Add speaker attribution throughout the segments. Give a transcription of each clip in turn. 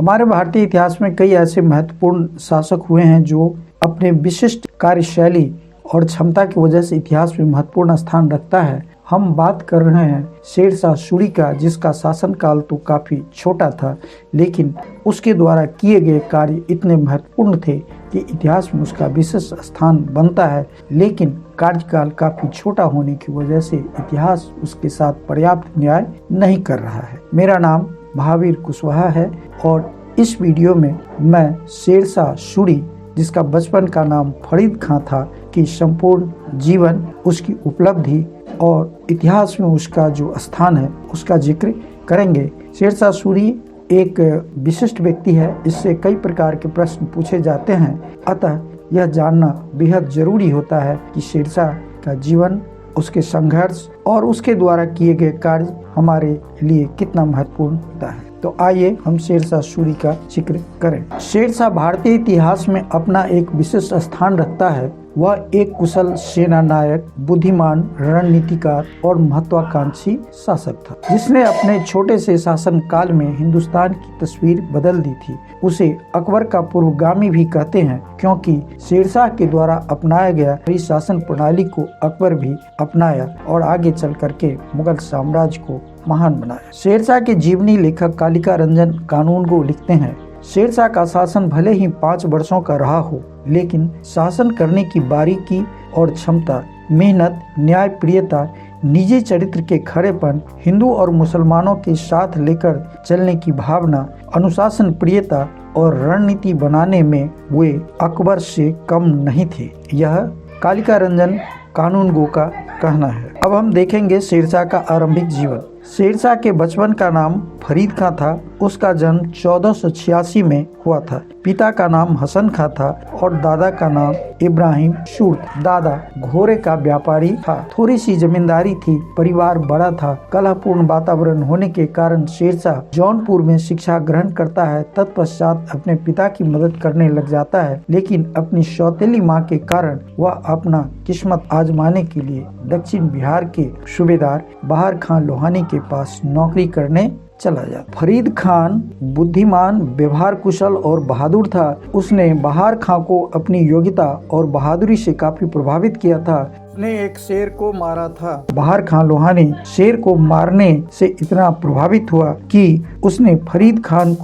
Speaker 1: हमारे भारतीय इतिहास में कई ऐसे महत्वपूर्ण शासक हुए हैं जो अपने विशिष्ट कार्यशैली और क्षमता की वजह से इतिहास में महत्वपूर्ण स्थान रखता है। हम बात कर रहे हैं शेरशाह सूरी का, जिसका शासनकाल तो काफी छोटा था, लेकिन उसके द्वारा किए गए कार्य इतने महत्वपूर्ण थे कि इतिहास में उसका विशेष स्थान बनता है। लेकिन कार्यकाल काफी छोटा होने की वजह से इतिहास उसके साथ पर्याप्त न्याय नहीं कर रहा है। मेरा नाम महावीर कुशवाहा है और इस वीडियो में मैं शेरशाह सूरी, जिसका बचपन का नाम फरीद खां था, की संपूर्ण जीवन, उसकी उपलब्धि और इतिहास में उसका जो स्थान है उसका जिक्र करेंगे। शेरशाह सूरी एक विशिष्ट व्यक्ति है, इससे कई प्रकार के प्रश्न पूछे जाते हैं, अतः यह जानना बेहद जरूरी होता है कि शेरशाह का जीवन, उसके संघर्ष और उसके द्वारा किए गए कार्य हमारे लिए कितना महत्वपूर्ण होता है। तो आइए हम शेरशाह सूरी का जिक्र करें। शेरशाह भारतीय इतिहास में अपना एक विशेष स्थान रखता है। वह एक कुशल सेना नायक, बुद्धिमान, रणनीतिकार और महत्वाकांक्षी शासक था, जिसने अपने छोटे से शासन काल में हिंदुस्तान की तस्वीर बदल दी थी। उसे अकबर का पूर्वगामी भी कहते हैं, क्योंकि शेरशाह के द्वारा अपनाया गया इस शासन प्रणाली को अकबर भी अपनाया और आगे चल करके मुगल साम्राज्य को महान बनाया। शेरशाह के जीवनी लेखक कालिका रंजन कानूनगो लिखते हैं, शेरशाह का शासन भले ही 5 वर्षों का रहा हो, लेकिन शासन करने की बारीकी और क्षमता, मेहनत, न्यायप्रियता, निजी चरित्र के खड़ेपन, हिंदू और मुसलमानों के साथ लेकर चलने की भावना, अनुशासन प्रियता और रणनीति बनाने में वे अकबर से कम नहीं थे। यह कालिका रंजन कानूनगो का कहना है। अब हम देखेंगे शेरशाह का आरंभिक जीवन। शेरशाह के बचपन का नाम फरीद खां था। उसका जन्म 1486 में हुआ था। पिता का नाम हसन खां था और दादा का नाम इब्राहिम सूर। दादा घोड़े का व्यापारी था। थोड़ी सी जमींदारी थी। परिवार बड़ा था। कलहपूर्ण वातावरण होने के कारण शेरशाह जौनपुर में शिक्षा ग्रहण करता है। तत्पश्चात अपने पिता की मदद करने लग जाता है, लेकिन अपनी सौतेली माँ के कारण वह अपना किस्मत आजमाने के लिए दक्षिण बिहार के सूबेदार बहार खान लोहानी के पास नौकरी करने चला जाता। फरीद खान बुद्धिमान, व्यवहार कुशल और बहादुर था। उसने बहार खां को अपनी योग्यता और बहादुरी से काफी प्रभावित किया था। उसने एक शेर को मारा था। बहार खान लोहानी शेर को मारने से इतना प्रभावित हुआ कि उसने फरीद खान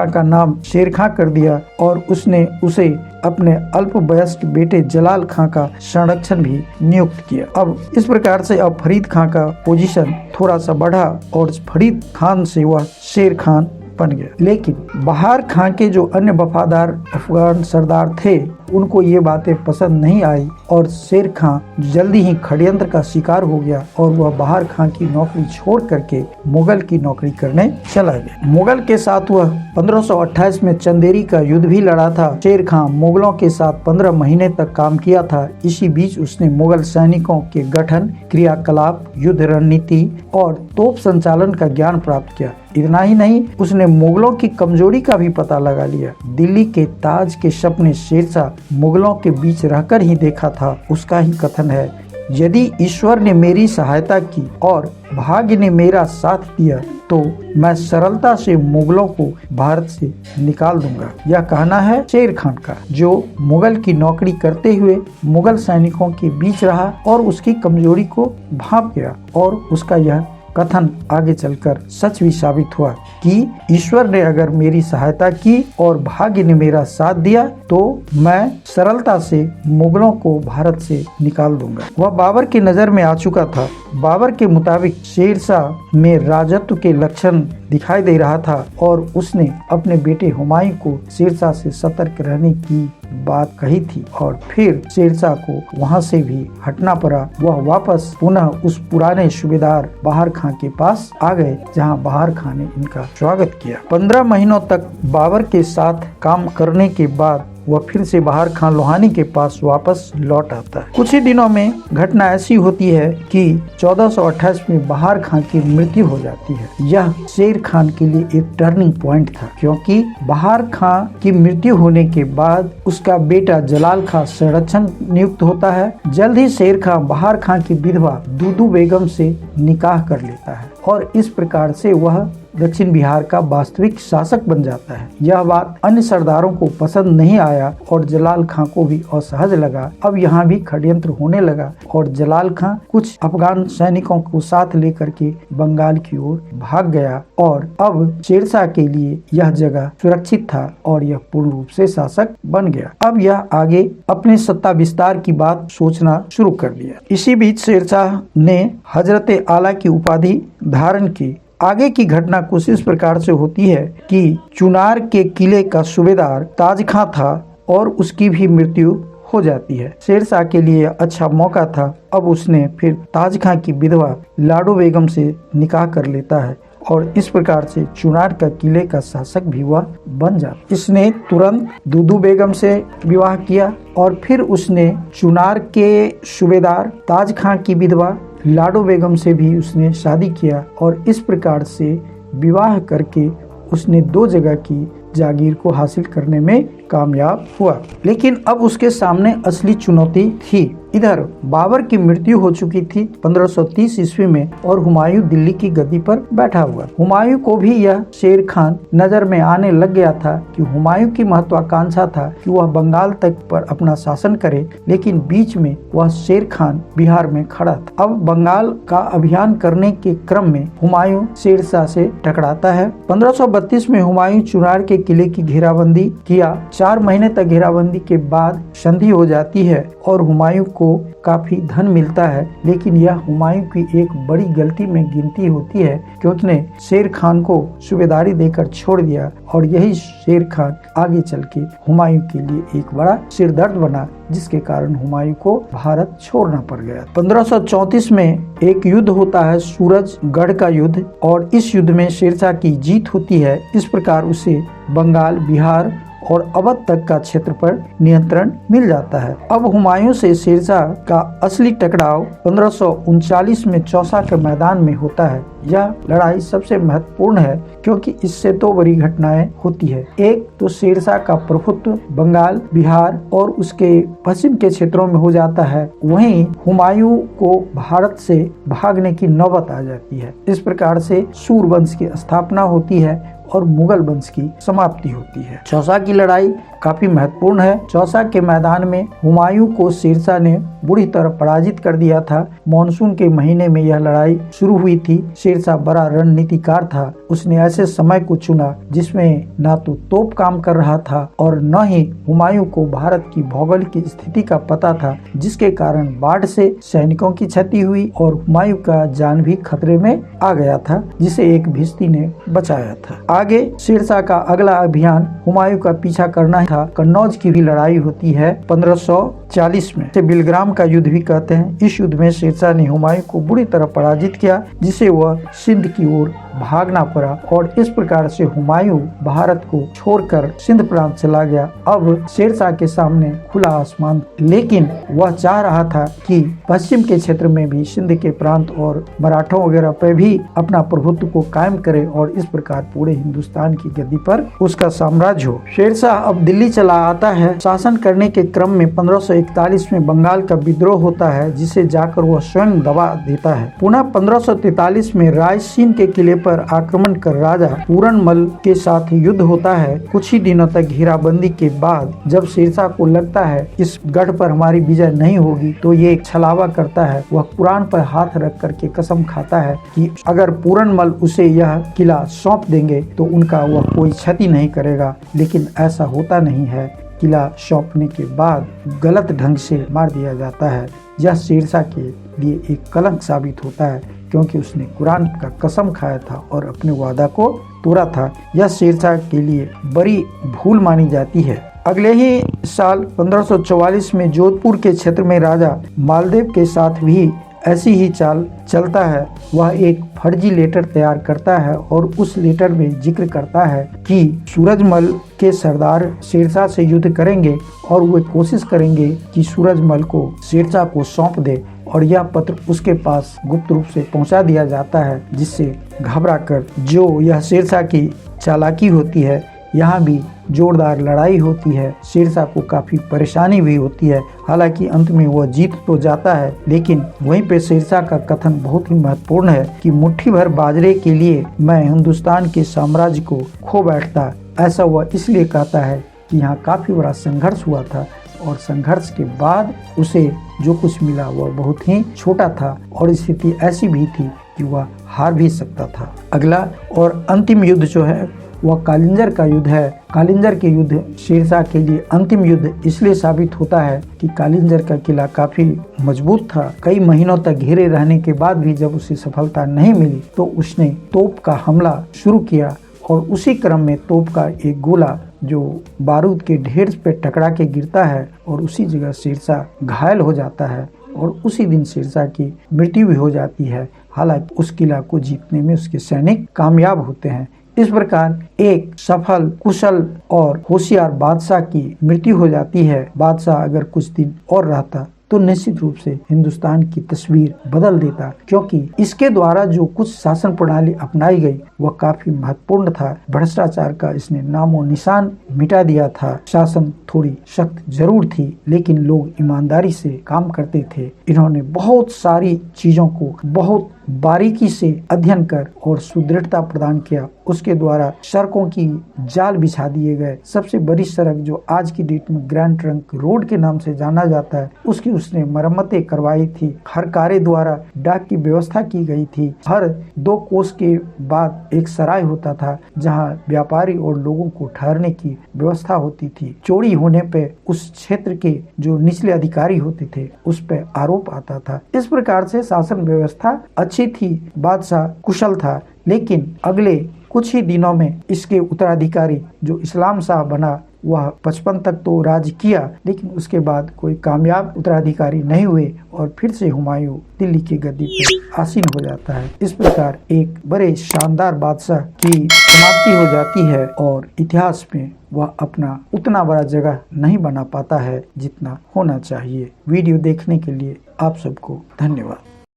Speaker 1: का नाम शेर खां कर दिया और उसने उसे अपने अल्पवयस्क बेटे जलाल खां का संरक्षण भी नियुक्त किया। अब इस प्रकार से अब फरीद खां का पोजीशन थोड़ा सा बढ़ा और फरीद खान से वह शेर खान बन गया। लेकिन बहार खां के जो अन्य वफादार अफगान सरदार थे, उनको ये बातें पसंद नहीं आई और शेर खां जल्दी ही षड्यंत्र का शिकार हो गया और वह बहार खां की नौकरी छोड़ करके मुगल की नौकरी करने चला गया। मुगल के साथ वह 1528 में चंदेरी का युद्ध भी लड़ा था। शेर खां मुगलों के साथ 15 महीने तक काम किया था। इसी बीच उसने मुगल सैनिकों के गठन, क्रियाकलाप, युद्ध रणनीति और तोप संचालन का ज्ञान प्राप्त किया। इतना ही नहीं, उसने मुगलों की कमजोरी का भी पता लगा लिया। दिल्ली के ताज के सपने शेरशाह मुगलों के बीच रहकर ही देखा था। उसका ही कथन है, यदि ईश्वर ने मेरी सहायता की और भाग्य ने मेरा साथ दिया तो मैं सरलता से मुगलों को भारत से निकाल दूंगा। यह कहना है शेर खान का, जो मुगल की नौकरी करते हुए मुगल सैनिकों के बीच रहा और उसकी कमजोरी को भांप गया और उसका यह कथन आगे चलकर सच भी साबित हुआ कि ईश्वर ने अगर मेरी सहायता की और भाग्य ने मेरा साथ दिया तो मैं सरलता से मुगलों को भारत से निकाल दूंगा। वह बाबर की नजर में आ चुका था। बाबर के मुताबिक शेरशाह में राजत्व के लक्षण दिखाई दे रहा था और उसने अपने बेटे हुमायूं को शेरशाह से सतर्क रहने की बात कही थी और फिर शेरशाह को वहां से भी हटना पड़ा। वह वापस पुनः उस पुराने सूबेदार बहार खां के पास आ गए, जहां बहार खां ने इनका स्वागत किया। 15 महीनों तक बाबर के साथ काम करने के बाद वह फिर से बहार खान लोहानी के पास वापस लौट आता है। कुछ ही दिनों में घटना ऐसी होती है कि 1428 में बहार खान की मृत्यु हो जाती है। यह शेर खान के लिए एक टर्निंग पॉइंट था, क्योंकि बहार खान की मृत्यु होने के बाद उसका बेटा जलाल खान संरक्षण नियुक्त होता है। जल्द ही शेर खान बहार खान की विधवा दूदू बेगम से निकाह कर लेता है और इस प्रकार से वह दक्षिण बिहार का वास्तविक शासक बन जाता है। यह बात अन्य सरदारों को पसंद नहीं आया और जलाल खां को भी असहज लगा। अब यहाँ भी षड्यंत्र होने लगा और जलाल खां कुछ अफगान सैनिकों को साथ लेकर के बंगाल की ओर भाग गया और अब शेरशाह के लिए यह जगह सुरक्षित था और यह पूर्ण रूप से शासक बन गया। अब यह आगे अपने सत्ता विस्तार की बात सोचना शुरू कर दिया। इसी बीच शेरशाह ने हजरत आला की उपाधि धारण की। आगे की घटना कुछ इस प्रकार से होती है कि चुनार के किले का सूबेदार ताज खां था और उसकी भी मृत्यु हो जाती है। शेरशाह के लिए अच्छा मौका था। अब उसने फिर ताज खां की विधवा लाडो बेगम से निकाह कर लेता है और इस प्रकार से चुनार का किले का शासक भी वह बन जाता। इसने तुरंत दूदू बेगम से विवाह किया और फिर उसने चुनार के सूबेदार ताज खां की विधवा लाडो बेगम से भी उसने शादी किया और इस प्रकार से विवाह करके उसने 2 जगह की जागीर को हासिल करने में कामयाब हुआ। लेकिन अब उसके सामने असली चुनौती थी। इधर बाबर की मृत्यु हो चुकी थी 1530 ईस्वी में और हुमायूं दिल्ली की गद्दी पर बैठा हुआ। हुमायूं को भी यह शेर खान नजर में आने लग गया था कि हुमायूं की महत्वाकांक्षा था कि वह बंगाल तक पर अपना शासन करे, लेकिन बीच में वह शेर खान बिहार में खड़ा था। अब बंगाल का अभियान करने के क्रम में हुमायूं शेरशाह से टकराता है। 1532 में हुमायूं चुनार के किले की घेराबंदी किया। 4 महीने तक घेराबंदी के बाद संधि हो जाती है और हुमायूं को काफी धन मिलता है, लेकिन यह हुमायूं की एक बड़ी गलती में गिनती होती है क्योंकि उसने शेर खान को सूबेदारी देकर छोड़ दिया और यही शेर खान आगे चल के हुमायूं के लिए एक बड़ा सिरदर्द बना, जिसके कारण हुमायूं को भारत छोड़ना पड़ गया। 1534 में एक युद्ध होता है, सूरजगढ़ का युद्ध, और इस युद्ध में शेरशाह की जीत होती है। इस प्रकार उसे बंगाल, बिहार और अवध तक का क्षेत्र पर नियंत्रण मिल जाता है। अब हुमायूं से शेरशाह का असली टकराव 1539 में चौसा के मैदान में होता है। यह लड़ाई सबसे महत्वपूर्ण है क्योंकि इससे 2 बड़ी घटनाएं होती है। एक तो शेरशाह का प्रभुत्व बंगाल, बिहार और उसके पश्चिम के क्षेत्रों में हो जाता है, वहीं हुमायूं को भारत से भागने की नौबत आ जाती है। इस प्रकार से सूरवंश की स्थापना होती है और मुगल वंश की समाप्ति होती है। चौसा की लड़ाई काफी महत्वपूर्ण है। चौसा के मैदान में हुमायूं को शेरशाह ने बुरी तरह पराजित कर दिया था। मानसून के महीने में यह लड़ाई शुरू हुई थी। शेरशाह बड़ा रणनीतिकार था। उसने ऐसे समय को चुना जिसमें न तो तोप काम कर रहा था और न ही हुमायूं को भारत की भौगोलिक स्थिति का पता था, जिसके कारण बाढ़ से सैनिकों की क्षति हुई और हुमायूं का जान भी खतरे में आ गया था, जिसे एक भिश्ती ने बचाया था। आगे शेरशाह का अगला अभियान हुमायूं का पीछा करना था। कन्नौज की भी लड़ाई होती है 1540 में, इसे बिलग्राम का युद्ध भी कहते हैं। इस युद्ध में शेरशाह ने हुमायूं को बुरी तरह पराजित किया, जिसे वह सिंध की ओर भागना पड़ा और इस प्रकार से हुमायूं भारत को छोड़कर सिंध प्रांत चला गया। अब शेरशाह के सामने खुला आसमान, लेकिन वह चाह रहा था कि पश्चिम के क्षेत्र में भी सिंध के प्रांत और मराठों वगैरह पे भी अपना प्रभुत्व को कायम करे और इस प्रकार पूरे हिंदुस्तान की गद्दी पर उसका साम्राज्य हो। शेरशाह अब दिल्ली चला आता है। शासन करने के क्रम में 1541 में बंगाल का विद्रोह होता है, जिसे जाकर वह स्वयं दबा देता है। पुनः 1543 में रायसीन के किले पर आक्रमण कर राजा पूरनमल के साथ युद्ध होता है। कुछ ही दिनों तक घेराबंदी के बाद जब शेरशाह को लगता है इस गढ़ पर हमारी विजय नहीं होगी, तो ये एक छलावा करता है। वह कुरान पर हाथ रख करके कसम खाता है कि अगर पूरनमल उसे यह किला सौंप देंगे तो उनका वह कोई क्षति नहीं करेगा, लेकिन ऐसा होता नहीं है। किला सौंपने के बाद गलत ढंग से मार दिया जाता है। यह शेरशाह के लिए एक कलंक साबित होता है क्योंकि उसने कुरान का कसम खाया था और अपने वादा को तोड़ा था। यह शेरशाह के लिए बड़ी भूल मानी जाती है। अगले ही साल 1544 में जोधपुर के क्षेत्र में राजा मालदेव के साथ भी ऐसी ही चाल चलता है। वह एक फर्जी लेटर तैयार करता है और उस लेटर में जिक्र करता है कि सूरजमल के सरदार शेरशाह से युद्ध करेंगे और वे कोशिश करेंगे कि सूरजमल को शेरशाह को सौंप दे, और यह पत्र उसके पास गुप्त रूप से पहुंचा दिया जाता है, जिससे घबराकर जो यह शेरशाह की चालाकी होती है, यहाँ भी जोरदार लड़ाई होती है। शेरशाह को काफी परेशानी भी होती है। हालांकि अंत में वह जीत तो जाता है, लेकिन वहीं पे शेरशाह का कथन बहुत ही महत्वपूर्ण है कि मुट्ठी भर बाजरे के लिए मैं हिंदुस्तान के साम्राज्य को खो बैठता। ऐसा वह इसलिए कहता है कि यहाँ काफी बड़ा संघर्ष हुआ था और संघर्ष के बाद उसे जो कुछ मिला वह बहुत ही छोटा था और स्थिति ऐसी भी थी कि वह हार भी सकता था। अगला और अंतिम युद्ध जो है वह कालिंजर का युद्ध है। कालिंजर के युद्ध शेरशाह के लिए अंतिम युद्ध इसलिए साबित होता है कि कालिंजर का किला काफी मजबूत था। कई महीनों तक घेरे रहने के बाद भी जब उसे सफलता नहीं मिली तो उसने तोप का हमला शुरू किया और उसी क्रम में तोप का एक गोला जो बारूद के ढेर पे टकरा के गिरता है और उसी जगह शेरशाह घायल हो जाता है और उसी दिन शेरशाह की मृत्यु भी हो जाती है। हालांकि उस किला को जीतने में उसके सैनिक कामयाब होते हैं। इस प्रकार एक सफल, कुशल और होशियार बादशाह की मृत्यु हो जाती है। बादशाह अगर कुछ दिन और रहता तो निश्चित रूप से हिंदुस्तान की तस्वीर बदल देता, क्योंकि इसके द्वारा जो कुछ शासन प्रणाली अपनाई गई वह काफी महत्वपूर्ण था। भ्रष्टाचार का इसने नामो निशान मिटा दिया था। शासन थोड़ी सख्त जरूर थी, लेकिन लोग ईमानदारी से काम करते थे। इन्होंने बहुत सारी चीजों को बहुत बारीकी से अध्ययन कर और सुदृढ़ता प्रदान किया। उसके द्वारा सड़कों की जाल बिछा दिए गए। सबसे बड़ी सड़क जो आज की डेट में ग्रैंड ट्रंक रोड के नाम से जाना जाता है, उसकी उसने मरम्मतें करवाई थी। हर कारे द्वारा डाक की व्यवस्था की गई थी। हर 2 कोस के बाद एक सराय होता था जहां व्यापारी और लोगों को ठहरने की व्यवस्था होती थी। चोरी होने पे उस क्षेत्र के जो निचले अधिकारी होते थे उस पे आरोप आता था। इस प्रकार से शासन व्यवस्था अच्छी थी। बादशाह कुशल था, लेकिन अगले कुछ ही दिनों में इसके उत्तराधिकारी जो इस्लाम शाह बना वह 55 तक तो राज किया, लेकिन उसके बाद कोई कामयाब उत्तराधिकारी नहीं हुए और फिर से हुमायूं दिल्ली की गद्दी पर आसीन हो जाता है। इस प्रकार एक बड़े शानदार बादशाह की समाप्ति हो जाती है और इतिहास में वह अपना उतना बड़ा जगह नहीं बना पाता है जितना होना चाहिए। वीडियो देखने के लिए आप सबको धन्यवाद।